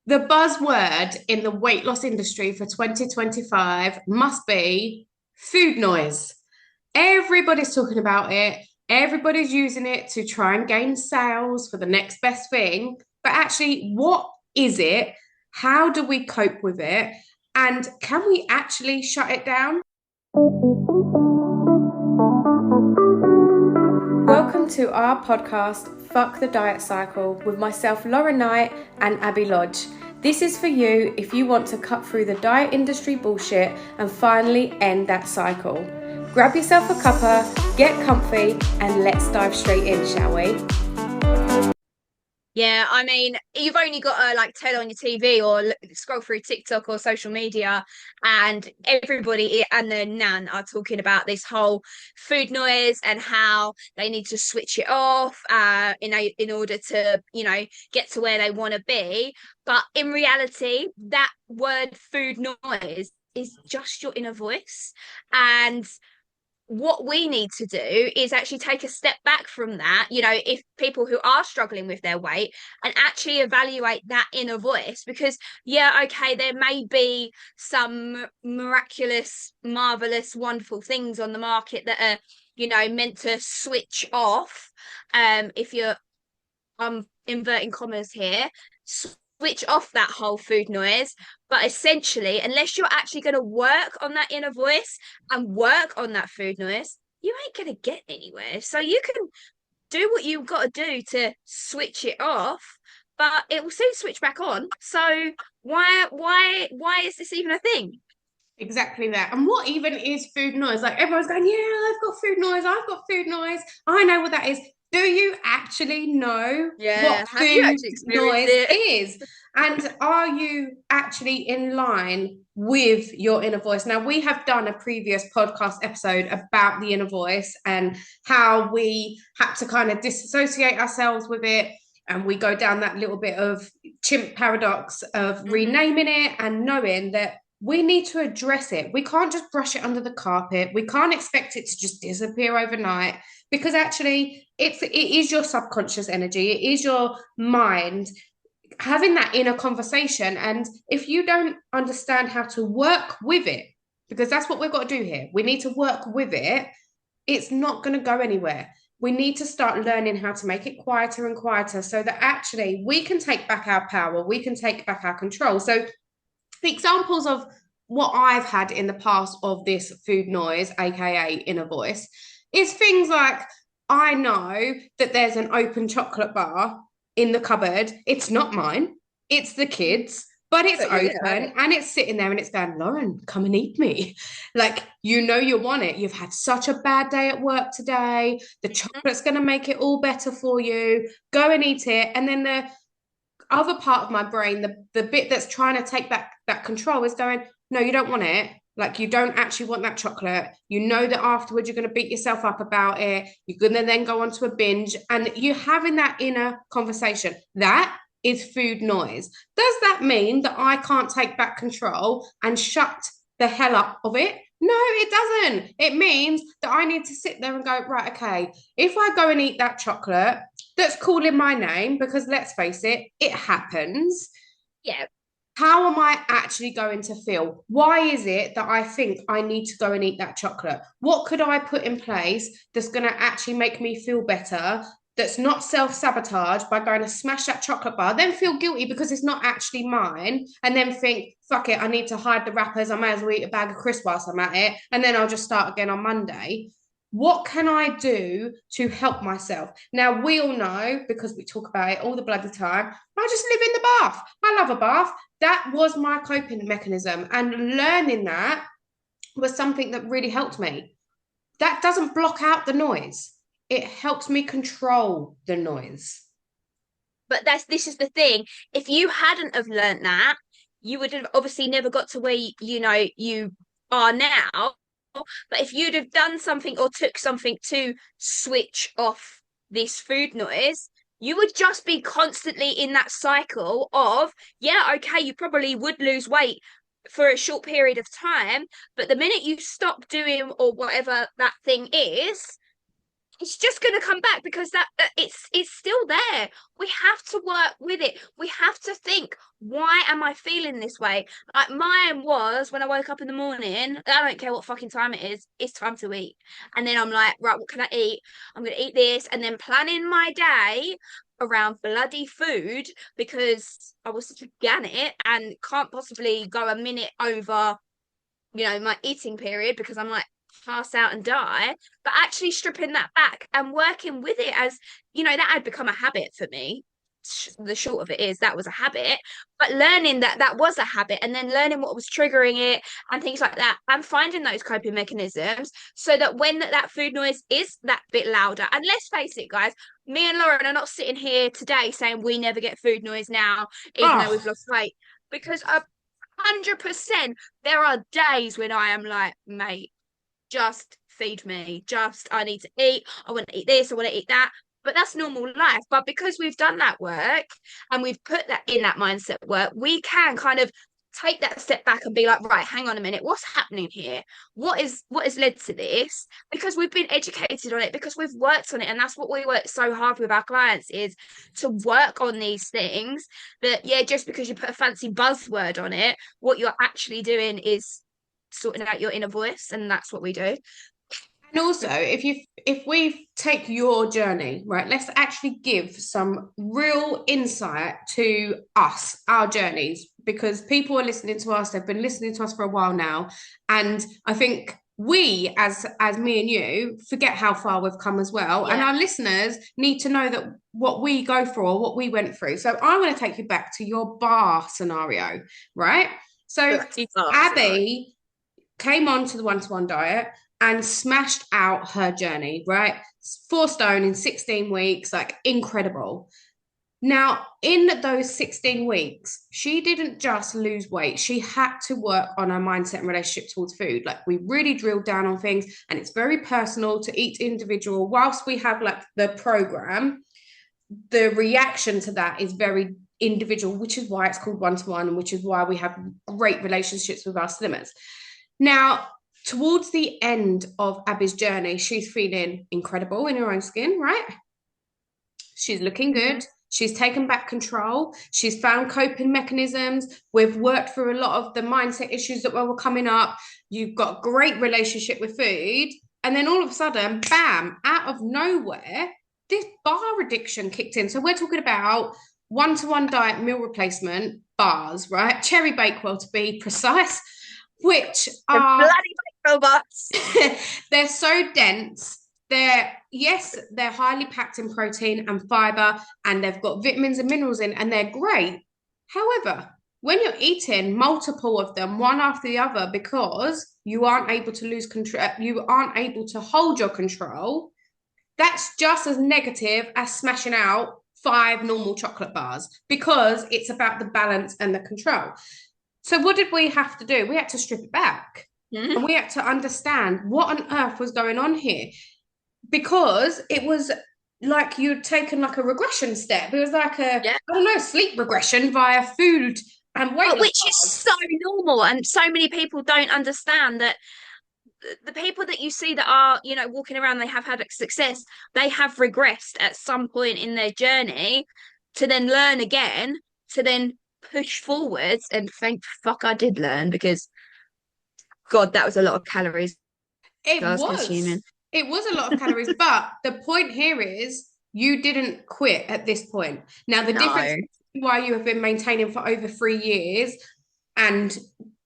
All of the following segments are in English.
The buzzword in the weight loss industry for 2025 must be food noise. Everybody's talking about it. Everybody's using it to try and gain sales for the next best thing. But actually, what is it? How do we cope with it? And can we actually shut it down? Welcome to our podcast, Fuck the Diet Cycle, with myself, Lauren Knight, and Abby Lodge. This is for you if you want to cut through the diet industry bullshit and finally end that cycle. Grab yourself a cuppa, get comfy, and let's dive straight in, shall we? Yeah, I mean, you've only got to turn on your TV or scroll through TikTok or social media, and everybody and their nan are talking about this whole food noise and how they need to switch it off in order to get to where they want to be. But in reality, that word food noise is just your inner voice, and what we need to do is actually take a step back from that, if people who are struggling with their weight, and actually evaluate that inner voice. Because yeah, okay, there may be some miraculous, marvelous, wonderful things on the market that are meant to switch off, if you're, I'm inverting commas here, switch off that whole food noise. But essentially, unless you're actually going to work on that inner voice and work on that food noise, you ain't going to get anywhere. So you can do what you've got to do to switch it off, but it will soon switch back on. So why is this even a thing? Exactly that. And what even is food noise? Like everyone's going, yeah, I've got food noise. I've got food noise. I know what that is. Do you actually know what Yeah, have you food actually experienced noise it? is? And are you actually in line with your inner voice? Now, we have done a previous podcast episode about the inner voice and how we had to kind of disassociate ourselves with it. And we go down that little bit of chimp paradox of Mm-hmm. renaming it and knowing that we need to address it. We can't just brush it under the carpet. We can't expect it to just disappear overnight because actually it is your subconscious energy. It is your mind having that inner conversation. And if you don't understand how to work with it, because that's what we've got to do here, we need to work with it. It's not going to go anywhere. We need to start learning how to make it quieter and quieter so that actually we can take back our power, we can take back our control. So the examples of what I've had in the past of this food noise, aka inner voice, is things like I know that there's an open chocolate bar in the cupboard. It's not mine, it's the kids, but it's But you're gonna have open it. and it's sitting there and it's going, Lauren, come and eat me. Like, you want it. You've had such a bad day at work today. The chocolate's going to make it all better for you. Go and eat it. And then the other part of my brain, the bit that's trying to take that control is going, no, you don't want it. Like you don't actually want that chocolate. You know that afterwards you're going to beat yourself up about it. You're going to then go on to a binge and you're having that inner conversation. That is food noise. Does that mean that I can't take back control and shut the hell up of it? No, it doesn't. It means that I need to sit there and go, right, okay, if I go and eat that chocolate, that's calling my name because let's face it, it happens. Yeah. How am I actually going to feel? Why is it that I think I need to go and eat that chocolate? What could I put in place that's going to actually make me feel better? That's not self sabotage by going to smash that chocolate bar, then feel guilty because it's not actually mine, and then think, fuck it, I need to hide the wrappers. I may as well eat a bag of crisps whilst I'm at it, and then I'll just start again on Monday. What can I do to help myself? Now, we all know because we talk about it all the bloody time. I just live in the bath. I love a bath. That was my coping mechanism. And learning that was something that really helped me. That doesn't block out the noise, it helps me control the noise. But this is the thing. If you hadn't have learnt that, you would have obviously never got to where you are now. But if you'd have done something or took something to switch off this food noise, you would just be constantly in that cycle of, yeah, okay, you probably would lose weight for a short period of time, but the minute you stop doing or whatever that thing is, it's just going to come back because it's still there. We have to work with it. We have to think, why am I feeling this way? Like mine was when I woke up in the morning, I don't care what fucking time it is, it's time to eat. And then I'm like, right, what can I eat? I'm going to eat this, and then planning my day around bloody food because I was such a gannet and can't possibly go a minute over, my eating period because I'm like pass out and die, but actually stripping that back and working with it as, that had become a habit for me. The short of it is that was a habit, but learning that that was a habit and then learning what was triggering it and things like that and finding those coping mechanisms so that when that food noise is that bit louder, and let's face it, guys, me and Lauren are not sitting here today saying we never get food noise now, even though we've Oh, lost weight, because 100% there are days when I am like, mate, just feed me. Just, I need to eat. I want to eat this. I want to eat that. But that's normal life. But because we've done that work and we've put that in that mindset work, we can kind of take that step back and be like, right, hang on a minute, what's happening here? What has led to this? Because we've been educated on it, because we've worked on it, and that's what we work so hard with our clients is to work on these things. That yeah, just because you put a fancy buzzword on it, what you're actually doing is sorting out your inner voice, and that's what we do. and also, if we take your journey, right, let's actually give some real insight to us, our journeys, because people are listening to us, they've been listening to us for a while now. And I think we, as me and you, forget how far we've come as well. And Yeah. our listeners need to know that what we go through or what we went through. So I want to take you back to your bar scenario, right? So Bloody bastard. Abby came on to the one-to-one diet and smashed out her journey, right? 4 stone in 16 weeks, like incredible. Now, in those 16 weeks, she didn't just lose weight. She had to work on her mindset and relationship towards food. Like we really drilled down on things, and it's very personal to each individual. Whilst we have like the program, the reaction to that is very individual, which is why it's called one to one, and which is why we have great relationships with our slimmers. Now, towards the end of Abby's journey, she's feeling incredible in her own skin, right? She's looking Mm-hmm. good. She's taken back control. She's found coping mechanisms. We've worked through a lot of the mindset issues that were coming up. You've got great relationship with food. And then all of a sudden, bam, out of nowhere, this bar addiction kicked in. So we're talking about one-to-one diet meal replacement bars, right? Cherry Bakewell to be precise, which The are bloody robots. they're so dense. They're highly packed in protein and fiber, and they've got vitamins and minerals in, and they're great. However, when you're eating multiple of them one after the other because you aren't able to lose control, you aren't able to hold your control, that's just as negative as smashing out 5 normal chocolate bars because it's about the balance and the control. So what did we have to do? We had to strip it back. And Mm-hmm. we had to understand what on earth was going on here because it was like you'd taken like a regression step. It was like a, Yeah. I don't know, sleep regression via food and weight But loss which is bars. so normal, and so many people don't understand that the people that you see that are, walking around, they have had success, they have regressed at some point in their journey to then learn again, to then push forwards. And thank fuck I did learn because God, that was a lot of calories I It was consuming. was. It was a lot of calories, but the point here is you didn't quit at this point. Now, the difference No. why you have been maintaining for over 3 years and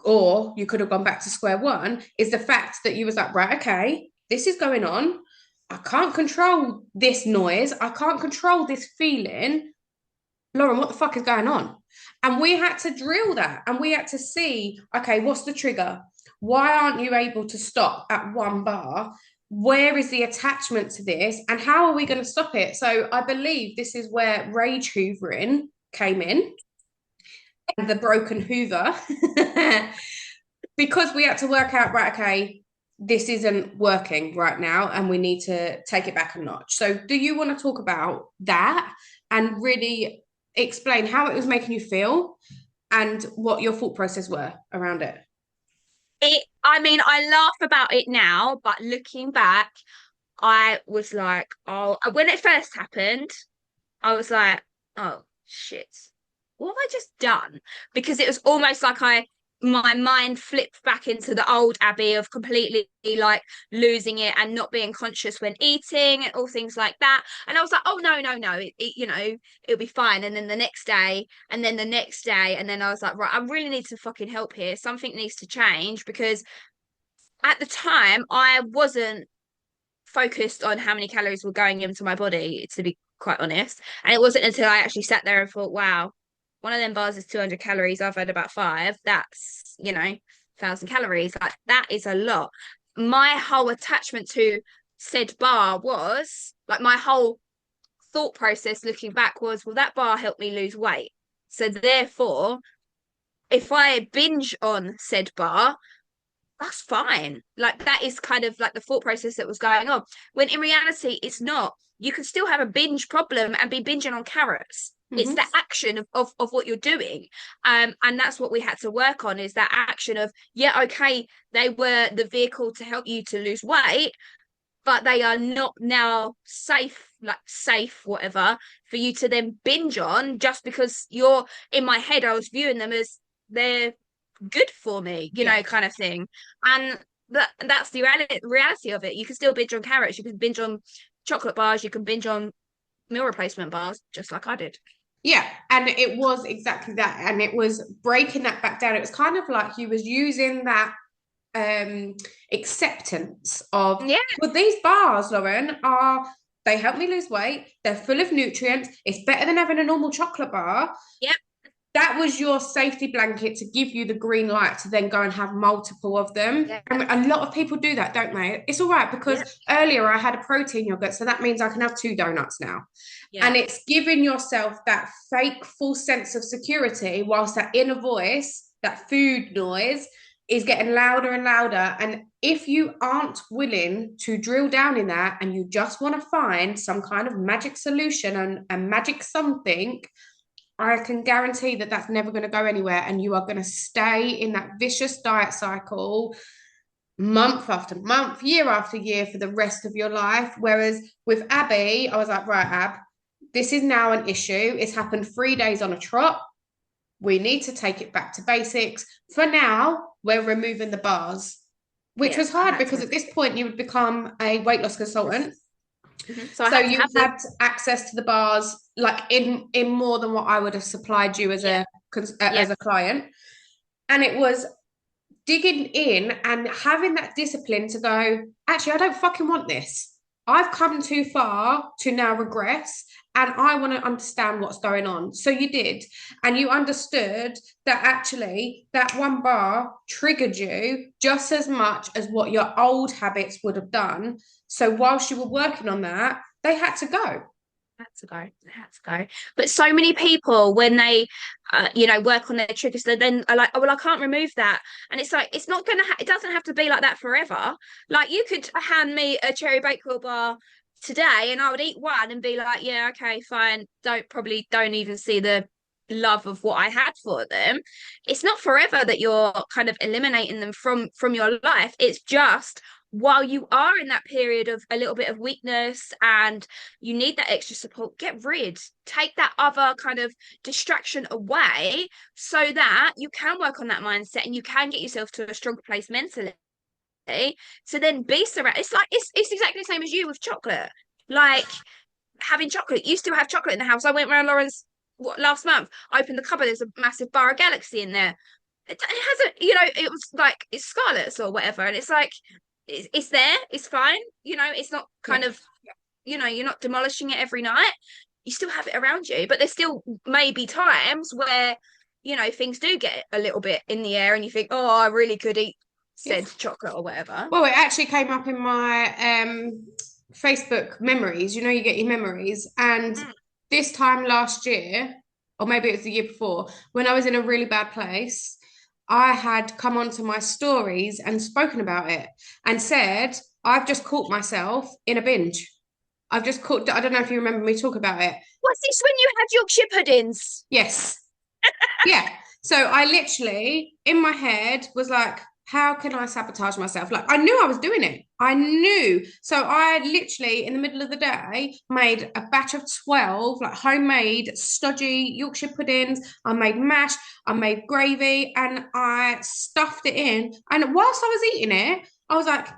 or you could have gone back to square one is the fact that you was like, right, okay, this is going on. I can't control this noise. I can't control this feeling. Lauren, what the fuck is going on? And we had to drill that and we had to see, okay, what's the trigger? Why aren't you able to stop at one bar? Where is the attachment to this? And how are we going to stop it? So I believe this is where rage hoovering came in and the broken hoover because we had to work out, right, okay, this isn't working right now and we need to take it back a notch. So do you want to talk about that and really explain how it was making you feel and what your thought process were around it? I mean, I laugh about it now, but looking back, I was like, oh, when it first happened, I was like, oh shit, what have I just done? Because it was almost like my mind flipped back into the old Abby of completely like losing it and not being conscious when eating and all things like that. And I was like, oh no, no, no, it'll be fine. And then the next day, and then the next day, and then I was like, right, I really need to fucking help here. Something needs to change because at the time I wasn't focused on how many calories were going into my body, to be quite honest. And it wasn't until I actually sat there and thought, wow, one of them bars is 200 calories. I've had about five. That's, 1,000 calories. Like, that is a lot. My whole attachment to said bar was like my whole thought process looking back was, well, that bar helped me lose weight. So therefore, if I binge on said bar, that's fine. Like that is kind of like the thought process that was going on. When in reality, it's not. You can still have a binge problem and be binging on carrots. It's Hmm. the action of what you're doing. And that's what we had to work on is that action of, yeah, okay, they were the vehicle to help you to lose weight, but they are not now safe, like safe, whatever, for you to then binge on just because you're in my head, I was viewing them as they're good for me, Yeah. kind of thing. And that's the reality of it. You can still binge on carrots, you can binge on chocolate bars, you can binge on meal replacement bars, just like I did. Yeah, and it was exactly that, and it was breaking that back down. It was kind of like you was using that um acceptance of, Yeah, well, these bars, Lauren, are, they help me lose weight, they're full of nutrients, it's better than having a normal chocolate bar. yep, That was your safety blanket to give you the green light to then go and have multiple of them. yeah, And a lot of people do that, don't they? It's all right because yep, earlier I had a protein yogurt, so that means I can have two donuts now. yeah. And it's giving yourself that fake false sense of security whilst that inner voice, that food noise, is getting louder and louder. And if you aren't willing to drill down in that and you just want to find some kind of magic solution and a magic something, I can guarantee that that's never going to go anywhere. And you are going to stay in that vicious diet cycle month after month, year after year for the rest of your life. Whereas with Abby, I was like, right, Ab, this is now an issue. It's happened 3 days on a trot. We need to take it back to basics. For now, we're removing the bars, which Yeah, was I hard had because to. at this point you would become a weight loss consultant. So I So had to you have them. had access to the bars like in more than what I would have supplied you Yeah, yeah, as a client. And it was digging in and having that discipline to go, actually, I don't fucking want this. I've come too far to now regress and I want to understand what's going on. So you did. And you understood that actually that one bar triggered you just as much as what your old habits would have done. So whilst you were working on that, they had to go. had to go. Had to go. But so many people, when they, work on their triggers, they then are like, oh, well, I can't remove that. And it's like, it's not gonna. It doesn't have to be like that forever. Like you could hand me a cherry bakewell bar today, and I would eat one and be like, yeah, okay, fine. Don't even see the love of what I had for them. It's not forever that you're kind of eliminating them from your life. It's just while you are in that period of a little bit of weakness and you need that extra support, take that other kind of distraction away so that you can work on that mindset and you can get yourself to a stronger place mentally. So then be surrounded. It's exactly the same as you with chocolate. Like having chocolate, you still have chocolate in the house. I went around Lauren's last month, opened the cupboard, there's a massive bar of Galaxy in there. It hasn't, it was like it's Scarlet's or whatever, and it's like it's there, it's fine, it's not Yeah. kind of, you're not demolishing it every night. You still have it around you, but there's still maybe times where, things do get a little bit in the air and you think, oh, I really could eat said Yes. chocolate or whatever. Well, it actually came up in my Facebook memories. You know, you get your memories. And Mm. this time last year, or maybe it was the year before, when I was in a really bad place, I had come onto my stories and spoken about it and said, I've just caught myself in a binge. I've just caught, I don't know if you remember me talk about it. What's this when you had Yorkshire puddings? Yes. Yeah. So I literally, in my head, was like, how can I sabotage myself? Like, I knew I was doing it. I knew. So I literally, in the middle of the day, made a batch of 12, like homemade, stodgy Yorkshire puddings. I made mash, I made gravy, and I stuffed it in. And whilst I was eating it, I was like,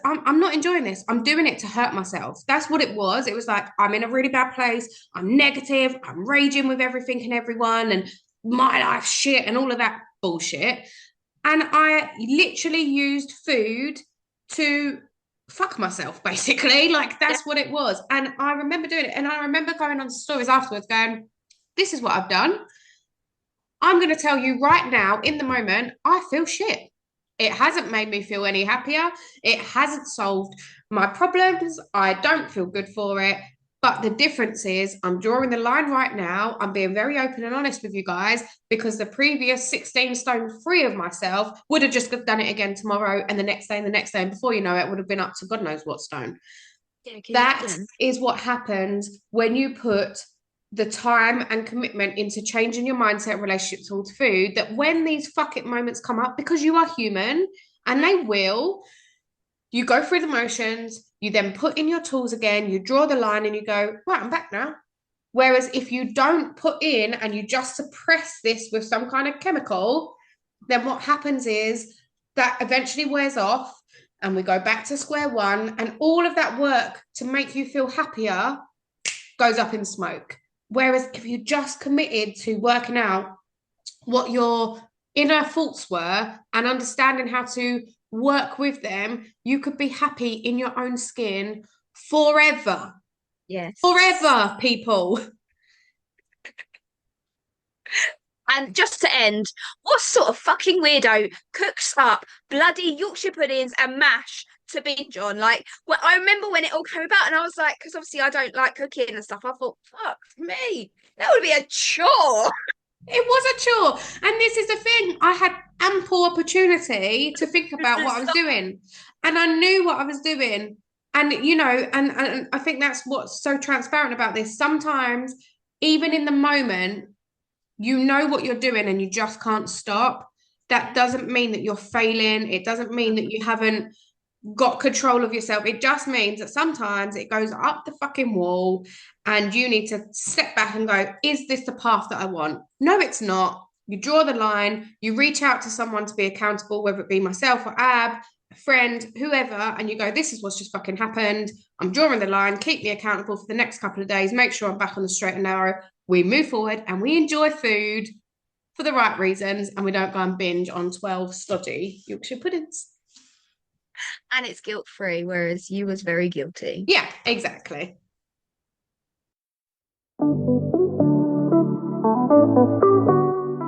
I'm not enjoying this. I'm doing it to hurt myself. That's what it was. It was like, I'm in a really bad place. I'm negative. I'm raging with everything and everyone, and my life shit, and all of that bullshit. And I literally used food to fuck myself, basically. Like, Yeah. that's what it was. And I remember doing it. And I remember going on stories afterwards going, this is what I've done. I'm going to tell you right now, in the moment, I feel shit. It hasn't made me feel any happier. It hasn't solved my problems. I don't feel good for it. But the difference is, I'm drawing the line right now. I'm being very open and honest with you guys, because the previous 16 stone free of myself would have just done it again tomorrow and the next day and the next day. And before you know it, would have been up to God knows what stone. Yeah, can you That imagine? is what happens when you put the time and commitment into changing your mindset in relationship towards food, that when these fuck it moments come up, because you are human and they will, you go through the motions, you then put in your tools again, you draw the line and you go, right, I'm back now. Whereas if you don't put in and you just suppress this with some kind of chemical, then what happens is that eventually wears off and we go back to square one, and all of that work to make you feel happier goes up in smoke. Whereas if you just committed to working out what your inner faults were and understanding how to work with them, you could be happy in your own skin forever. Yes. Forever, people. And just to end, what sort of fucking weirdo cooks up bloody Yorkshire puddings and mash to binge on? Like, well, I remember when it all came about, and I was like, because obviously I don't like cooking and stuff. I thought, fuck me, that would be a chore. It was a chore. And this is the thing, I had ample opportunity to think about what I was doing. And I knew what I was doing. And, you know, and I think that's what's so transparent about this. Sometimes, even in the moment, you know what you're doing and you just can't stop. That doesn't mean that you're failing. It doesn't mean that you haven't got control of yourself. It just means that sometimes it goes up the fucking wall and you need to step back and go, is this the path that I want? No, it's not. You draw the line, you reach out to someone to be accountable, whether it be myself or Ab, a friend, whoever, and you go, this is what's just fucking happened. I'm drawing the line, keep me accountable for the next couple of days, make sure I'm back on the straight and narrow. We move forward and we enjoy food for the right reasons, and we don't go and binge on 12 stodgy Yorkshire puddings. And it's guilt free, whereas you was very guilty. Yeah, exactly.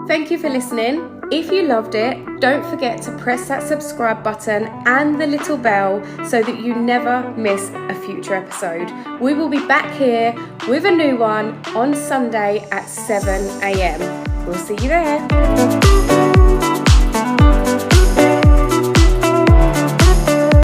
Thank you for listening. If you loved it, don't forget to press that subscribe button and the little bell so that you never miss a future episode. We will be back here with a new one on Sunday at 7 a.m. We'll see you there.